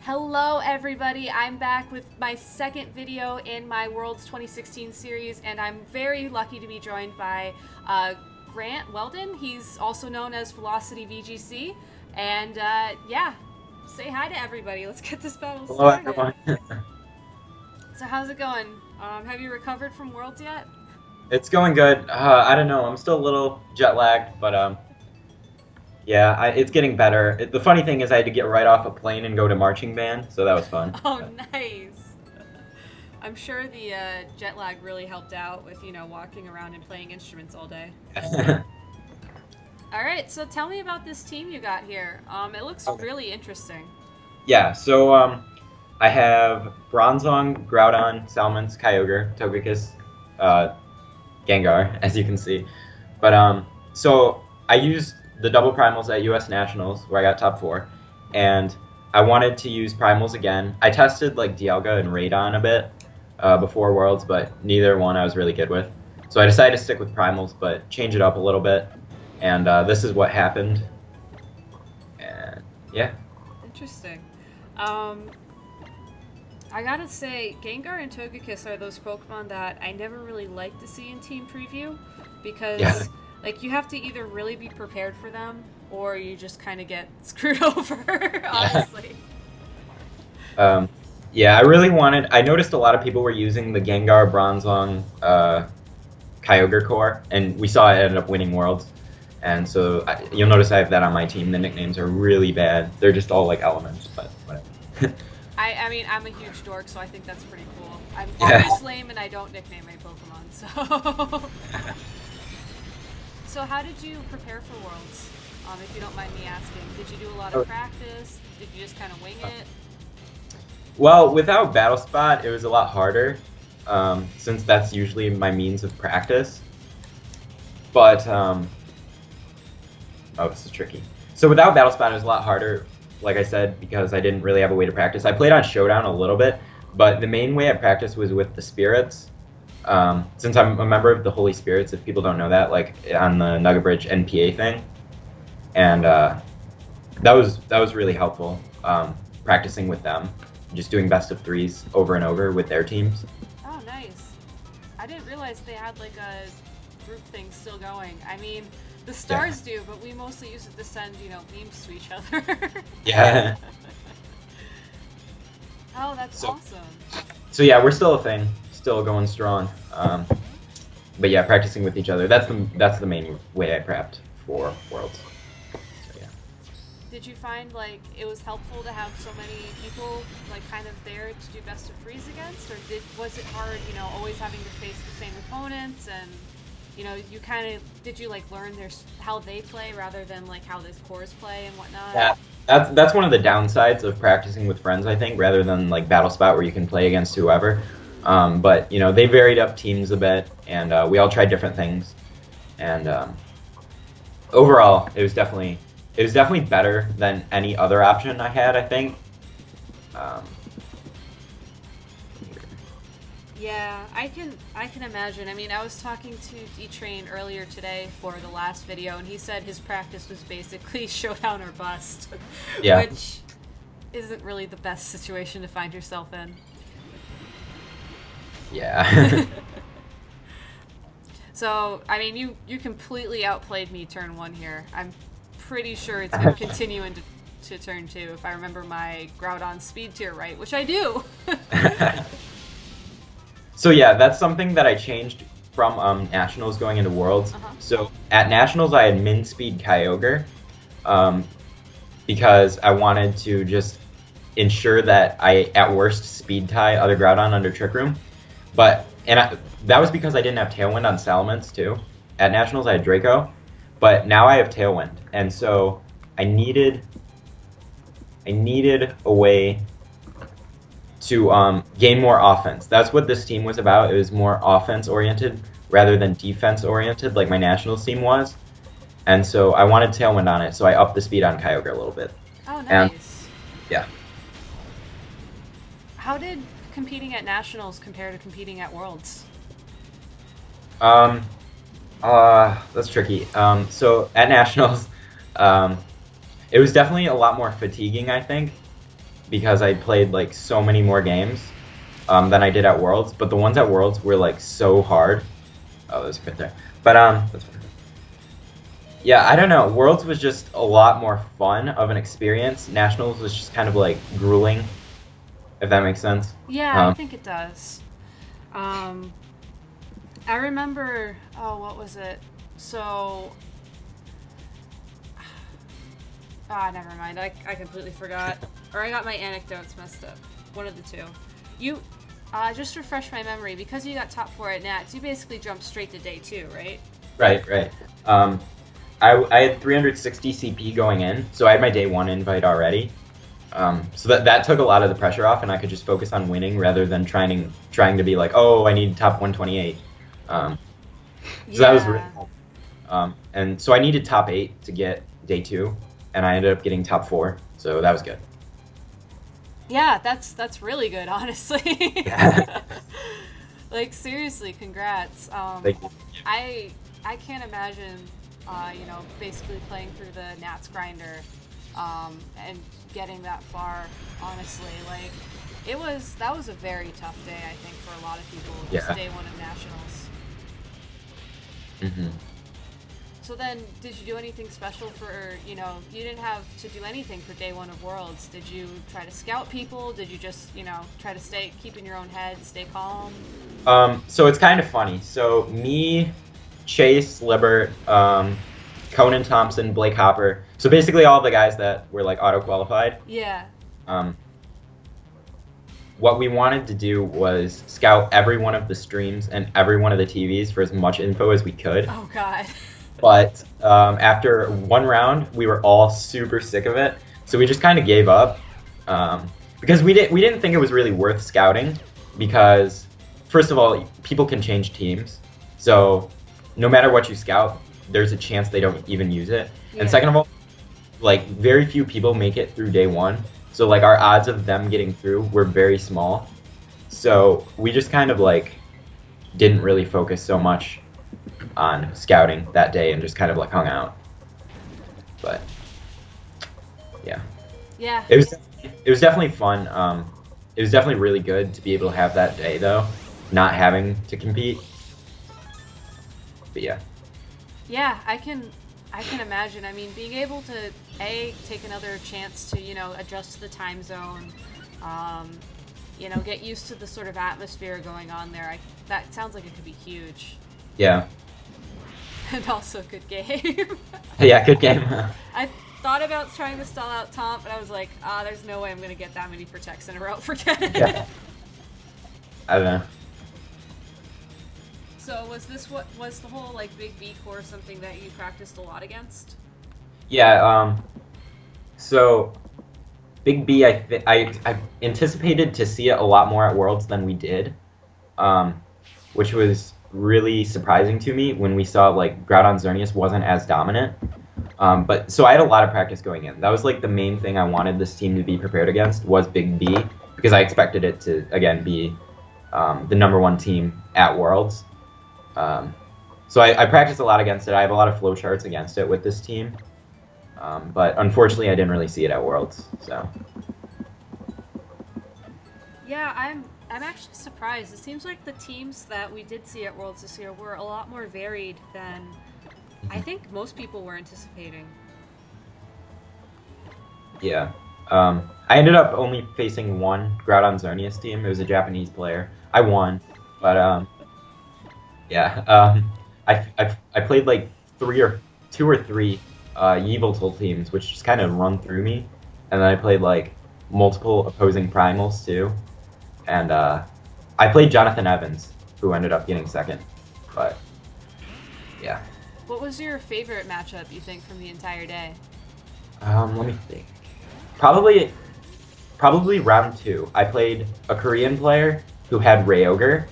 Hello everybody, I'm back with my second video in my Worlds 2016 series, and I'm very lucky to be joined by Grant Weldon. He's also known as Velocity VGC, and yeah, say hi to everybody. Let's get this battle started. Hello, everyone. So how's it going? Have you recovered from Worlds yet? It's going good. I don't know. I'm still a little jet lagged, but yeah, it's getting better. The funny thing is, I had to get right off a plane and go to marching band, so that was fun. Oh, nice. I'm sure the jet lag really helped out with, walking around and playing instruments all day. All right, so tell me about this team you got here. It looks really interesting. Yeah, so I have Bronzong, Groudon, Salmons, Kyogre, Togekiss, Gengar, as you can see. But so I used the double primals at US Nationals, where I got top 4, and I wanted to use primals again. I tested like Dialga and Radon a bit before Worlds, but neither one I was really good with. So I decided to stick with primals, but change it up a little bit, and this is what happened. And yeah. Interesting. I gotta say, Gengar and Togekiss are those Pokemon that I never really like to see in team preview, because like you have to either really be prepared for them, or you just kind of get screwed over, honestly. Yeah, I noticed a lot of people were using the Gengar, Bronzong, Kyogre core, and we saw it ended up winning Worlds. And so you'll notice I have that on my team. The nicknames are really bad. They're just all like elements, but whatever. I mean, I'm a huge dork, so I think that's pretty cool. I'm always lame and I don't nickname my Pokemon, so... So how did you prepare for Worlds, if you don't mind me asking? Did you do a lot of practice? Did you just kind of wing it? Well, without Battle Spot, it was a lot harder, since that's usually my means of practice. But, oh, this is tricky. So without Battle Spot, it was a lot harder, like I said, because I didn't really have a way to practice. I played on Showdown a little bit, but the main way I practiced was with the Spirits. Since I'm a member of the Holy Spirits, if people don't know that, like on the Nugget Bridge NPA thing, and that was really helpful, practicing with them, just doing best of 3s over and over with their teams. Oh, nice. I didn't realize they had like a group thing still going. I mean, the stars do, but we mostly use it to send, memes to each other. Yeah. Oh, that's awesome. So yeah, we're still a thing. Still going strong, but yeah, practicing with each other. That's the main way I prepped for Worlds. So, yeah. Did you find like it was helpful to have so many people like kind of there to do best of 3s against, or was it hard, always having to face the same opponents, and did you like learn how they play rather than like how the cores play and whatnot? Yeah, that's one of the downsides of practicing with friends, I think, rather than like Battle Spot where you can play against whoever. But they varied up teams a bit, and we all tried different things. And overall, it was definitely better than any other option I had, I think. Yeah, I can imagine. I mean, I was talking to D-Train earlier today for the last video, and he said his practice was basically showdown or bust, which isn't really the best situation to find yourself in. Yeah. So, I mean, you completely outplayed me turn 1 here. I'm pretty sure it's going to continue into turn 2 if I remember my Groudon speed tier right, which I do. So yeah, that's something that I changed from Nationals going into Worlds. So at Nationals I had min speed Kyogre, because I wanted to just ensure that I at worst speed tie other Groudon under Trick Room. That was because I didn't have Tailwind on Salamence too. At Nationals I had Draco, but now I have Tailwind, and so I needed a way to gain more offense. That's what this team was about. It was more offense oriented rather than defense oriented, like my Nationals team was. And so I wanted Tailwind on it, so I upped the speed on Kyogre a little bit. Oh, nice. And, yeah. How did competing at Nationals compare to competing at Worlds? That's tricky. So at Nationals, it was definitely a lot more fatiguing, I think. because I played like so many more games than I did at Worlds. But the ones at Worlds were like so hard. Oh, there's a bit there. But that's fine. Yeah, I don't know. Worlds was just a lot more fun of an experience. Nationals was just kind of like grueling, if that makes sense. Yeah, I think it does. I remember, what was it? So, never mind. I completely forgot. Or I got my anecdotes messed up. One of the two. You, just refresh my memory. Because you got top 4 at Nats, you basically jumped straight to day 2, right? Right. I had 360 CP going in, so I had my day 1 invite already. So that took a lot of the pressure off, and I could just focus on winning rather than trying to be like, oh, I need top 128. So that was really cool. And so I needed top 8 to get day 2, and I ended up getting top 4, so that was good. Yeah, that's really good, honestly. Like, seriously, congrats. Thank you. I can't imagine, basically playing through the Nats grinder, and getting that far, honestly. Like, that was a very tough day, I think, for a lot of people. Just day 1 of Nationals. Mm-hmm. So then, did you do anything special for, you didn't have to do anything for day 1 of Worlds. Did you try to scout people? Did you just, try to keep in your own head, stay calm? So it's kind of funny. So me, Chase, Libert, Conan Thompson, Blake Hopper. So basically all the guys that were like auto-qualified. Yeah. What we wanted to do was scout every one of the streams and every one of the TVs for as much info as we could. Oh, God. But after one round, we were all super sick of it, so we just kind of gave up because we didn't think it was really worth scouting. Because first of all, people can change teams, so no matter what you scout, there's a chance they don't even use it. Yeah. And second of all, like very few people make it through day 1, so like our odds of them getting through were very small. So we just kind of like didn't really focus so much on scouting that day and just kind of like hung out. But yeah. It was definitely fun. It was definitely really good to be able to have that day though, not having to compete. But yeah. Yeah, I can imagine. I mean, being able to take another chance to, adjust to the time zone, get used to the sort of atmosphere going on there. That sounds like it could be huge. Yeah. And also good game. Yeah, good game. I thought about trying to stall out Tomp, but I was like, there's no way I'm going to get that many protects in a row. Forget it. Yeah. I don't know. So was the whole like Big B core something that you practiced a lot against? Yeah, so Big B, I anticipated to see it a lot more at Worlds than we did, which was really surprising to me when we saw like Groudon Xerneas wasn't as dominant. But so I had a lot of practice going in. That was like the main thing I wanted this team to be prepared against was Big B, because I expected it to again be the #1 team at Worlds. So I practiced a lot against it. I have a lot of flowcharts against it with this team, but unfortunately I didn't really see it at Worlds. So yeah, I'm actually surprised. It seems like the teams that we did see at Worlds this year were a lot more varied than I think most people were anticipating. Yeah. I ended up only facing one Groudon Xerneas team. It was a Japanese player. I won, but yeah. I played like 2 or 3 Yveltal teams, which just kind of run through me, and then I played like multiple opposing primals too, and I played Jonathan Evans, who ended up getting second, but yeah. What was your favorite matchup, you think, from the entire day? Let me think. Probably round 2. I played a Korean player who had Rayogre,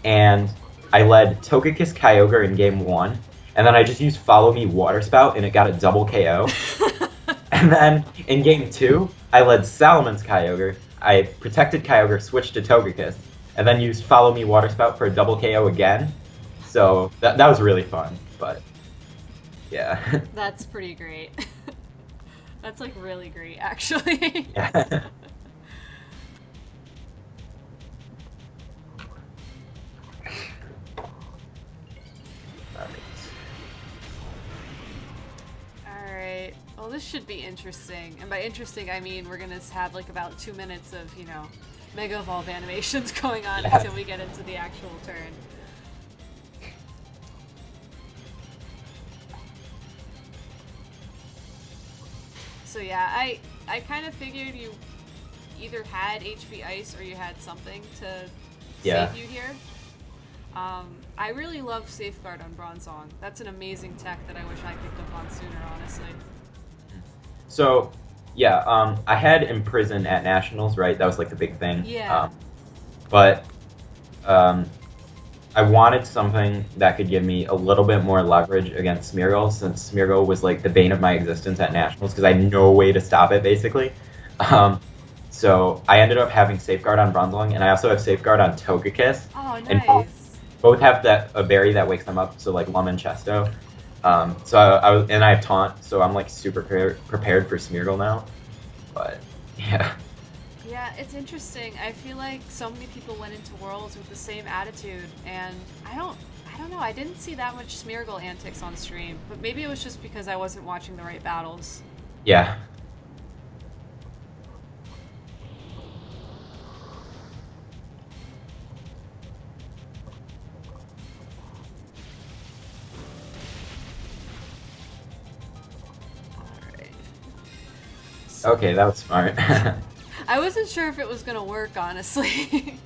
and I led Togekiss Kyogre in game 1, and then I just used Follow Me Water Spout, and it got a double KO. And then in game 2, I led Salamon's Kyogre. I protected Kyogre, switched to Togekiss, and then used Follow Me Water Spout for a double KO again. So that was really fun, but yeah. That's pretty great. That's like really great, actually. Yeah. this should be interesting. And by interesting, I mean we're gonna have like about 2 minutes of, you know, Mega Evolve animations going on until we get into the actual turn. So yeah, I kind of figured you either had HP Ice or you had something to save you here. I really love Safeguard on Bronzong. That's an amazing tech that I wish I picked up on sooner, honestly. So, yeah, I had Imprison at Nationals, right? That was like the big thing. Yeah. But I wanted something that could give me a little bit more leverage against Smeargle, since Smeargle was like the bane of my existence at Nationals, because I had no way to stop it, basically. So I ended up having Safeguard on Bronzong, and I also have Safeguard on Togekiss. Oh, nice. And both have a berry that wakes them up, so like Lum and Chesto. So I have Taunt, so I'm like super prepared for Smeargle now. But yeah. Yeah, it's interesting. I feel like so many people went into Worlds with the same attitude, and I don't know. I didn't see that much Smeargle antics on stream, but maybe it was just because I wasn't watching the right battles. Yeah. Okay, that was smart. I wasn't sure if it was gonna work, honestly.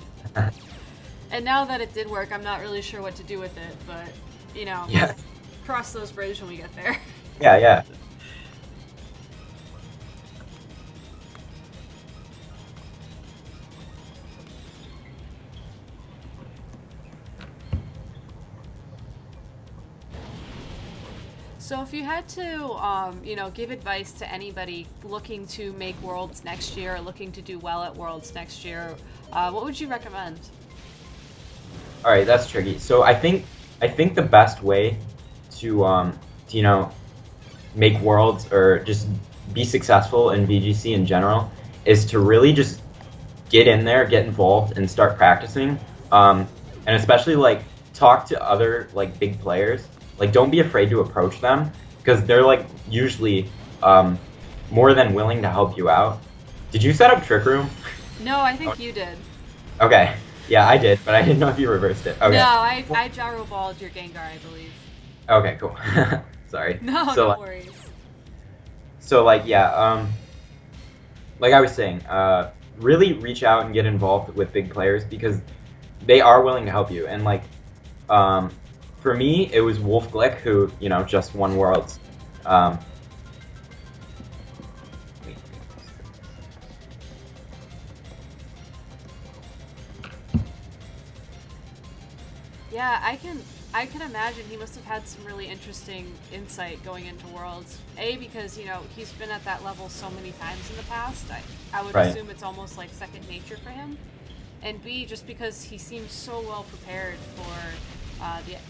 And now that it did work, I'm not really sure what to do with it, but, you know, cross those bridges when we get there. Yeah. So if you had to, you know, give advice to anybody looking to make Worlds next year or looking to do well at Worlds next year, what would you recommend? All right, that's tricky. So I think the best way to you know, make Worlds or just be successful in VGC in general is to really just get in there, get involved, and start practicing. And especially like talk to other like big players. Like, don't be afraid to approach them, because they're like usually more than willing to help you out. Did you set up Trick Room? No, I think you did. Okay. Yeah, I did, but I didn't know if you reversed it. Okay. No, I gyro balled your Gengar, I believe. Okay, cool. Sorry. No, so, no worries. So, like, yeah, like I was saying, really reach out and get involved with big players, because they are willing to help you. And, like, for me, it was Wolf Glick, who, you know, just won Worlds. Yeah, I can imagine he must have had some really interesting insight going into Worlds. A, because, you know, he's been at that level so many times in the past. I would assume it's almost like second nature for him. And B, just because he seems so well prepared for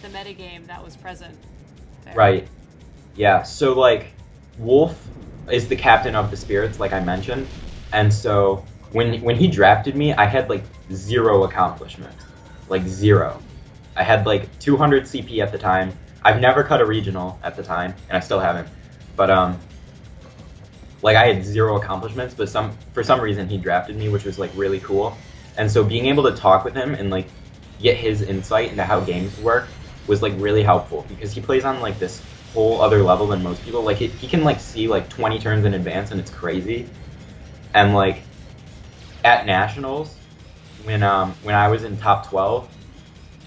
the metagame that was present there. Right. Yeah, so, like, Wolf is the captain of the spirits, like I mentioned. And so when he drafted me, I had, like, 0 accomplishments. Like, 0. I had like 200 CP at the time. I've never cut a regional at the time, and I still haven't. But like I had 0 accomplishments, but for some reason he drafted me, which was like really cool. And so being able to talk with him and like get his insight into how games work was like really helpful, because he plays on like this whole other level than most people. Like he can like see like 20 turns in advance, and it's crazy. And like at Nationals, when I was in top 12.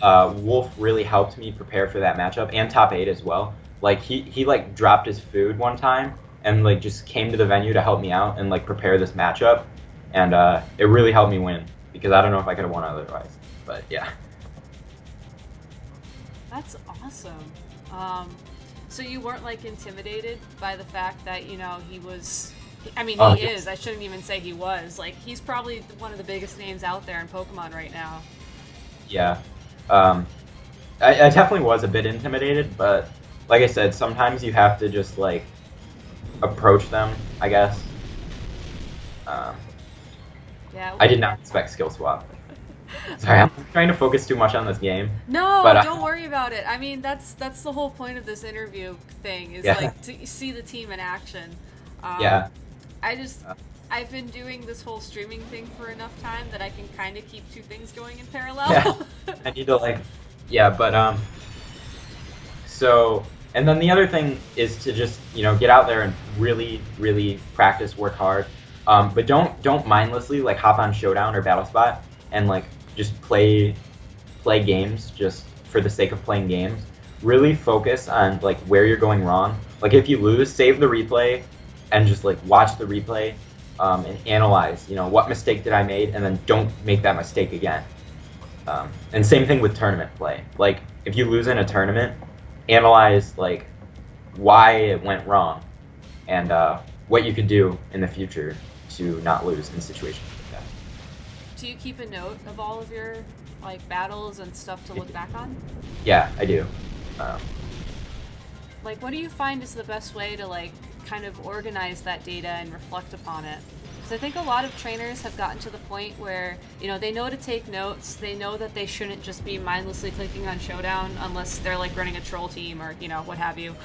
Wolf really helped me prepare for that matchup, and top 8 as well. Like he like dropped his food one time and like just came to the venue to help me out and like prepare this matchup, and it really helped me win, because I don't know if I could have won otherwise. But yeah. That's awesome. So you weren't like intimidated by the fact that, you know, he was. I mean, he is. I shouldn't even say he was. Like, he's probably one of the biggest names out there in Pokemon right now. Yeah. I definitely was a bit intimidated, but like I said, sometimes you have to just like approach them, I guess. Yeah. I did not expect skill swap. Sorry, I'm trying to focus too much on this game. No, but, don't worry about it. I mean, that's the whole point of this interview thing, is like to see the team in action. Yeah. I just, I've been doing this whole streaming thing for enough time that I can kind of keep two things going in parallel. Yeah. I need to like, yeah, but so, and then the other thing is to just, get out there and really, really practice, work hard. But don't mindlessly like hop on Showdown or BattleSpot and like just play games just for the sake of playing games. Really focus on like where you're going wrong. Like if you lose, save the replay and just like watch the replay and analyze, what mistake did I made, and then don't make that mistake again. And same thing with tournament play. Like if you lose in a tournament, analyze like why it went wrong and what you could do in the future to not lose in situations like that. Do you keep a note of all of your like battles and stuff to look back on? Yeah, I do. Like, what do you find is the best way to like kind of organize that data and reflect upon it? Because I think a lot of trainers have gotten to the point where, they know to take notes. They know that they shouldn't just be mindlessly clicking on Showdown unless they're like running a troll team or, what have you.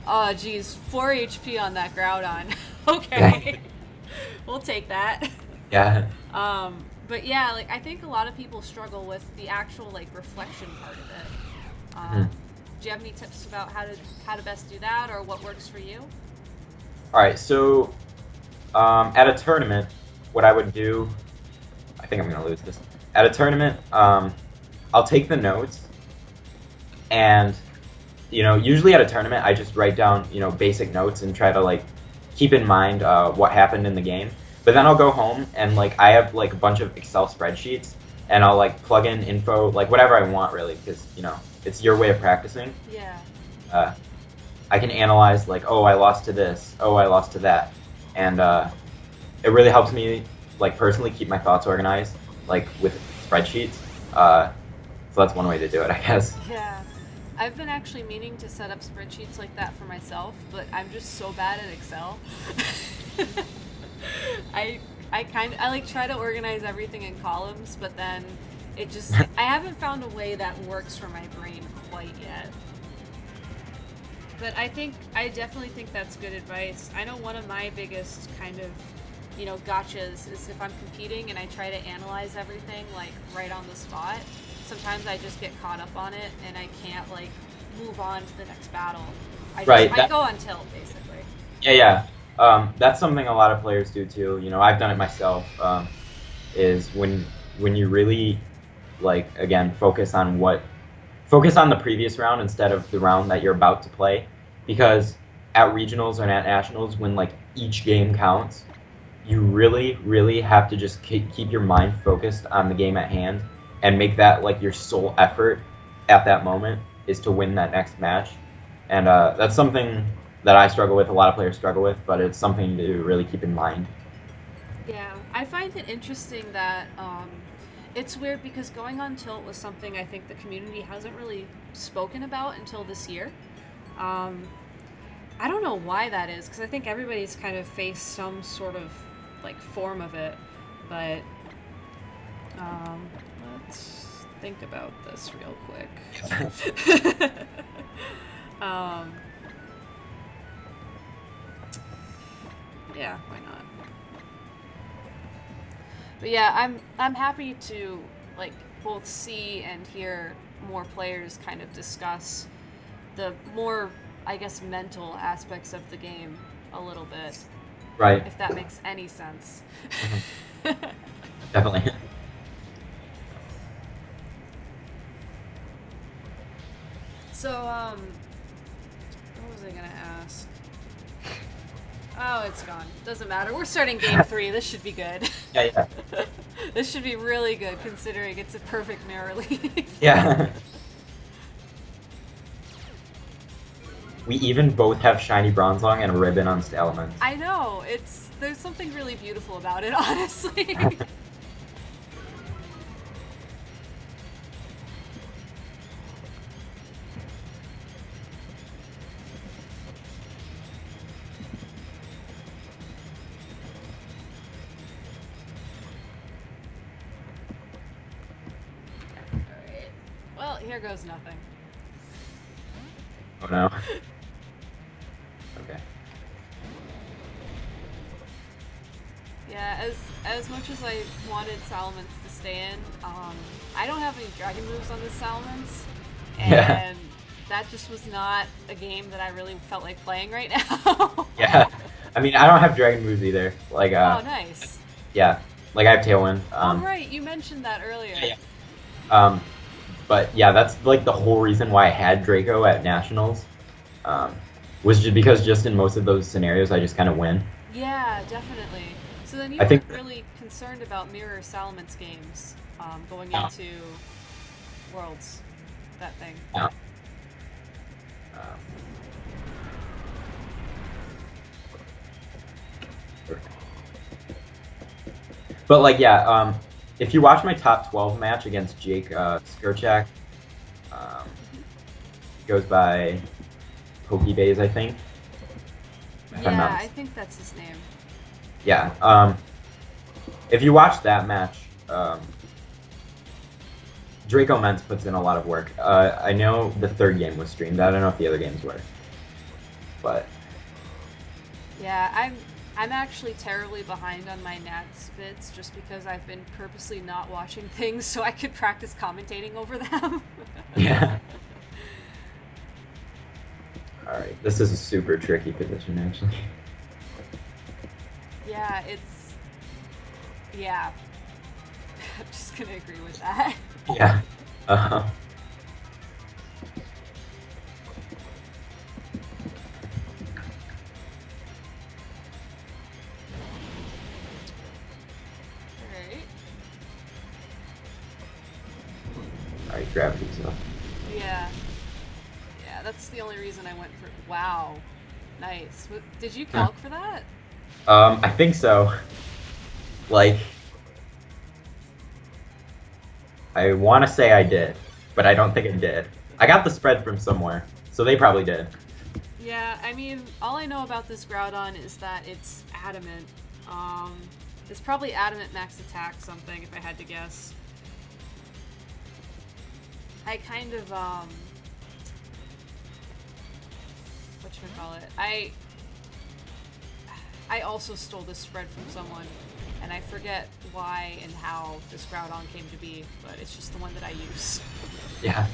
Oh, geez, 4 HP on that Groudon. Okay, we'll take that. Yeah. But yeah, like I think a lot of people struggle with the actual like reflection part of it. Do you have any tips about how to best do that, or what works for you? All right, so at a tournament, what I would do, I think I'm gonna lose this. At a tournament, I'll take the notes, and usually at a tournament, I just write down basic notes and try to like keep in mind what happened in the game. But then I'll go home and like I have like a bunch of Excel spreadsheets, and I'll like plug in info, like whatever I want really, because it's your way of practicing. Yeah. I can analyze like, oh, I lost to this, oh, I lost to that, and it really helps me like personally keep my thoughts organized, like with spreadsheets. So that's one way to do it, I guess. Yeah. I've been actually meaning to set up spreadsheets like that for myself, but I'm just so bad at Excel. I like try to organize everything in columns, but then it just I haven't found a way that works for my brain quite yet. But I definitely think that's good advice. I know one of my biggest kind of gotchas is if I'm competing and I try to analyze everything like right on the spot. Sometimes I just get caught up on it and I can't like move on to the next battle. I go on tilt basically. Yeah. That's something a lot of players do too. I've done it myself. Is when you really like again focus on the previous round instead of the round that you're about to play, because at regionals and at nationals, when like each game counts, you really have to just keep your mind focused on the game at hand and make that like your sole effort at that moment is to win that next match. And that's something that I struggle with, a lot of players struggle with, but it's something to really keep in mind. Yeah, I find it interesting that it's weird because going on tilt was something I think the community hasn't really spoken about until this year. I don't know why that is, because I think everybody's kind of faced some sort of like form of it, but let's think about this real quick. Yeah, why not? But yeah, I'm happy to like both see and hear more players kind of discuss the more, I guess, mental aspects of the game a little bit. Right. If that makes any sense. Definitely. So, what was I gonna ask? Oh, it's gone. Doesn't matter. We're starting game 3. This should be good. Yeah. This should be really good, considering it's a perfect mirror league. Yeah. We even both have shiny Bronzong and a ribbon on Stalements. I know. There's something really beautiful about it, honestly. Alright. Well, here goes nothing. Oh no. Okay. Yeah, as much as I wanted Salamence to stay in, I don't have any dragon moves on this Salamence, Yeah. and that just was not a game that I really felt like playing right now. Yeah. I mean, I don't have dragon moves either. Like, Oh, nice. yeah. Like, I have Tailwind. Oh, right, you mentioned that earlier. Yeah. Um, but yeah, that's like the whole reason why I had Draco at Nationals. Was just because just in most of those scenarios, I just kind of win. Yeah, definitely. So then you I think weren't really concerned about mirror Salamence games going No. into Worlds, that thing. No. But like, yeah, if you watch my top 12 match against Jake Skirchak, goes by Pokebays, I think. If I'm not Yeah, I think that's his name. Yeah. If you watch that match, Draco Mentz puts in a lot of work. I know the third game was streamed. I don't know if the other games were, but Yeah, I'm actually terribly behind on my Nats vids just because I've been purposely not watching things so I could practice commentating over them. yeah. All right, this is a super tricky position, actually. Yeah, yeah. I'm just gonna agree with that. Yeah. Alright. Alright, gravity's up. Yeah. Yeah, that's the only reason I went for. Wow. Nice. Did you calc for that? I think so. Like, I want to say I did, but I don't think I did. I got the spread from somewhere, so they probably did. Yeah, I mean, all I know about this Groudon is that it's adamant. It's probably adamant max attack something, if I had to guess. I kind of, whatchamacallit, I also stole this spread from someone, and I forget why and how this Groudon came to be, but it's just the one that I use. Yeah.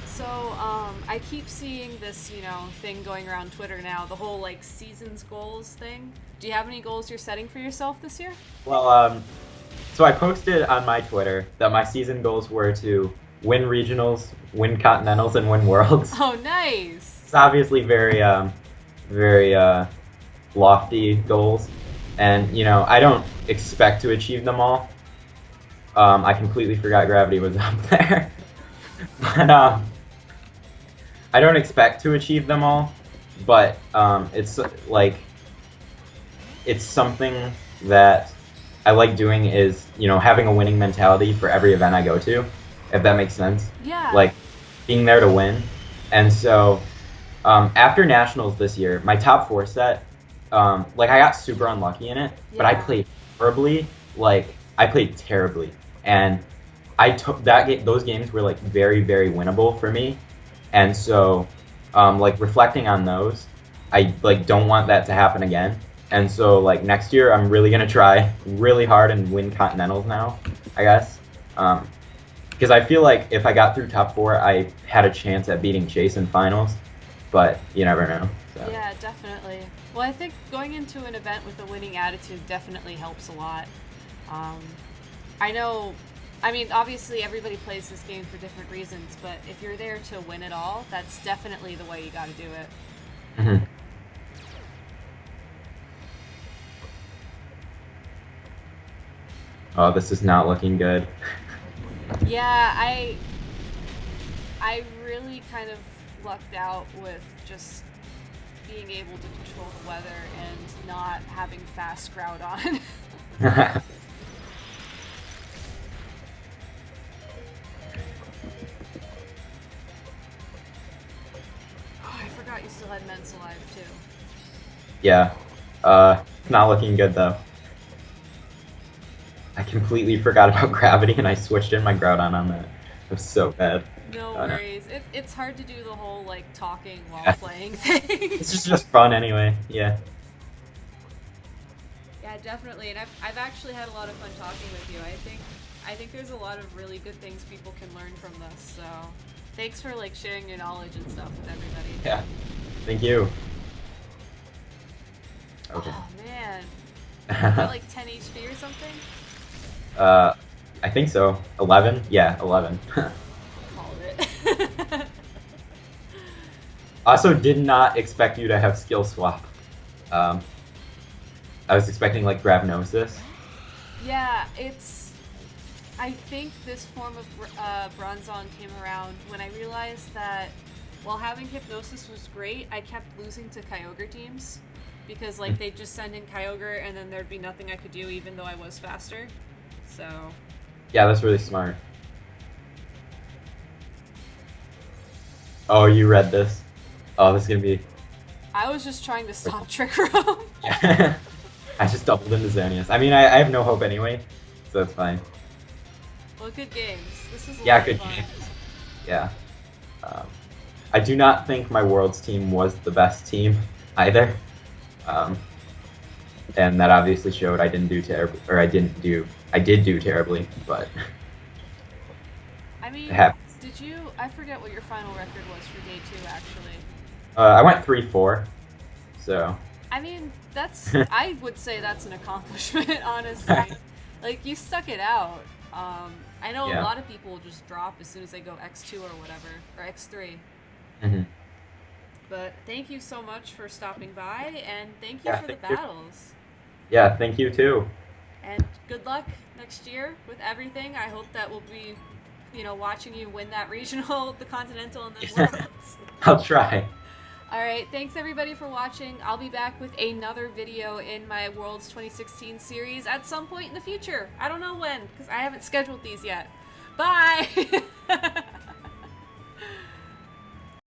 So, I keep seeing this, thing going around Twitter now, the whole, seasons goals thing. Do you have any goals you're setting for yourself this year? Well, so I posted on my Twitter that my season goals were to win regionals, win continentals, and win worlds. Oh, nice! It's obviously very, very lofty goals, and I don't expect to achieve them all. I completely forgot gravity was up there, but I don't expect to achieve them all. But it's it's something that I like doing is having a winning mentality for every event I go to, if that makes sense. Yeah. Like being there to win, and so. After Nationals this year, my top 4 set, I got super unlucky in it, but I played horribly. I played terribly, and I took those games were very, very winnable for me, and so, reflecting on those, I don't want that to happen again, and so next year I'm really gonna try really hard and win continentals now, I guess, because I feel like if I got through top 4, I had a chance at beating Chase in finals. But you never know. So. Yeah, definitely. Well, I think going into an event with a winning attitude definitely helps a lot. Obviously everybody plays this game for different reasons, but if you're there to win it all, that's definitely the way you gotta do it. Mm-hmm. Oh, this is not looking good. Yeah, I really kind of lucked out with just being able to control the weather and not having fast Groudon. Oh, I forgot you still had Mentz alive too. Yeah, not looking good though. I completely forgot about gravity and I switched in my Groudon on that. It was so bad. No worries. It's hard to do the whole talking while Yeah. playing thing. It's just fun anyway. Yeah. Yeah, definitely. And I've actually had a lot of fun talking with you. I think there's a lot of really good things people can learn from this. So thanks for like sharing your knowledge and stuff with everybody. Yeah. Thank you. Okay. Oh man. You got like 10 HP or something? I think so. 11? Yeah, 11. Called it. Also, did not expect you to have skill swap. I was expecting like Gravnosis. Yeah, I think this form of Bronzong came around when I realized that while having Hypnosis was great, I kept losing to Kyogre teams. Because like they'd just send in Kyogre and then there'd be nothing I could do even though I was faster. So Yeah, that's really smart. Oh, you read this. Oh, this is gonna be... I was just trying to stop Trick Room. Yeah. I just doubled into Xerneas. I mean, I have no hope anyway, so it's fine. Well, good games. This was a Yeah, lot good of fun. games. Yeah. I do not think my Worlds team was the best team either. And that obviously showed I didn't do terribly, or I did do terribly, but I mean, it happens. I forget what your final record was for day 2, actually. I went 3-4, so. I mean, I would say that's an accomplishment, honestly. Like, you stuck it out. I know a lot of people just drop as soon as they go X2 or whatever, or X3. Mm-hmm. But thank you so much for stopping by, and thank you for the battles. Yeah, thank you too. And good luck next year with everything. I hope that we'll be, watching you win that regional, the Continental, and then Worlds. I'll try. All right, thanks everybody for watching. I'll be back with another video in my Worlds 2016 series at some point in the future. I don't know when, because I haven't scheduled these yet. Bye!